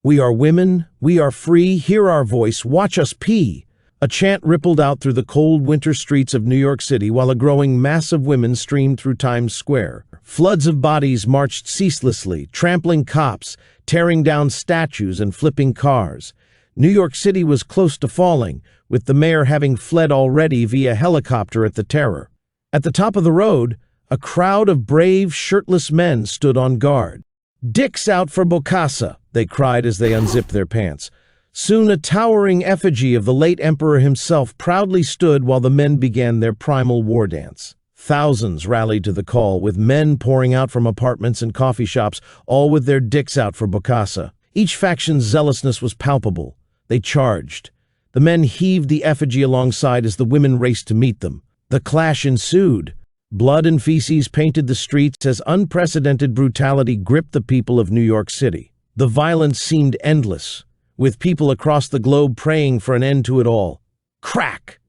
We are women, we are free, hear our voice, watch us pee. A chant rippled out through the cold winter streets of New York City while a growing mass of women streamed through Times Square. Floods of bodies marched ceaselessly, trampling cops, tearing down statues and flipping cars. New York City was close to falling, with the mayor having fled already via helicopter at the terror. At the top of the road, a crowd of brave, shirtless men stood on guard. "Dicks out for Bokassa," they cried as they unzipped their pants. Soon a towering effigy of the late emperor himself proudly stood while the men began their primal war dance. Thousands rallied to the call, with men pouring out from apartments and coffee shops, all with their dicks out for Bokassa. Each faction's zealousness was palpable. They charged. The men heaved the effigy alongside as the women raced to meet them. The clash ensued. Blood and feces painted the streets as unprecedented brutality gripped the people of New York City. The violence seemed endless, with people across the globe praying for an end to it all. Crack!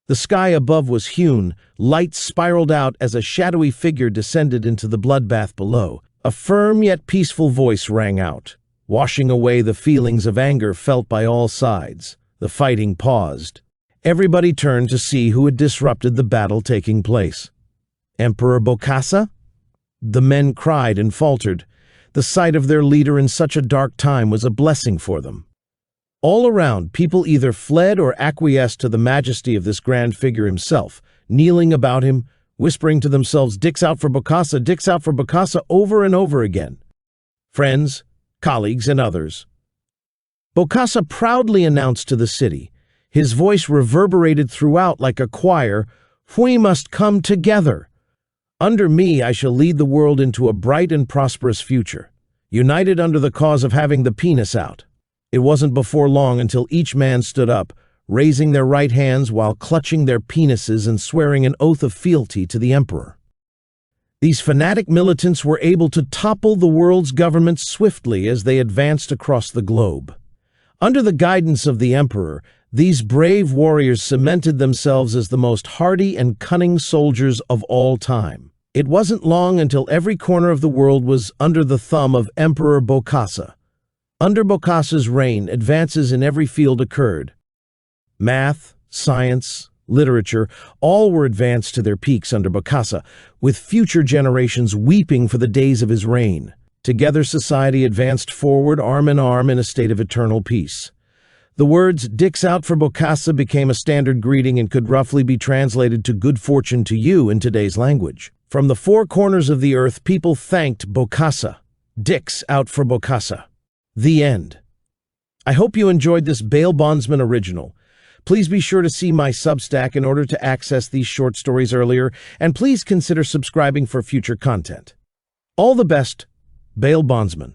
The sky above was hewn, light spiraled out as a shadowy figure descended into the bloodbath below. A firm yet peaceful voice rang out, washing away the feelings of anger felt by all sides. The fighting paused. Everybody turned to see who had disrupted the battle taking place. Emperor Bokassa? The men cried and faltered. The sight of their leader in such a dark time was a blessing for them. All around, people either fled or acquiesced to the majesty of this grand figure himself, kneeling about him, whispering to themselves, "Dicks out for Bokassa, dicks out for Bokassa," over and over again. Friends, colleagues, and others. Bokassa proudly announced to the city. His voice reverberated throughout like a choir, "We must come together. Under me, I shall lead the world into a bright and prosperous future, united under the cause of having the penis out." It wasn't before long until each man stood up, raising their right hands while clutching their penises and swearing an oath of fealty to the emperor. These fanatic militants were able to topple the world's governments swiftly as they advanced across the globe. Under the guidance of the emperor, these brave warriors cemented themselves as the most hardy and cunning soldiers of all time. It wasn't long until every corner of the world was under the thumb of Emperor Bokassa. Under Bokassa's reign, advances in every field occurred. Math, science, literature, all were advanced to their peaks under Bokassa, with future generations weeping for the days of his reign. Together, society advanced forward arm in arm in a state of eternal peace. The words "dicks out for Bokassa" became a standard greeting and could roughly be translated to "good fortune to you" in today's language. From the four corners of the earth, people thanked Bokassa. Dicks out for Bokassa. The end. I hope you enjoyed this Bail Bondsman original. Please be sure to see my Substack in order to access these short stories earlier, and please consider subscribing for future content. All the best, Bail Bondsman.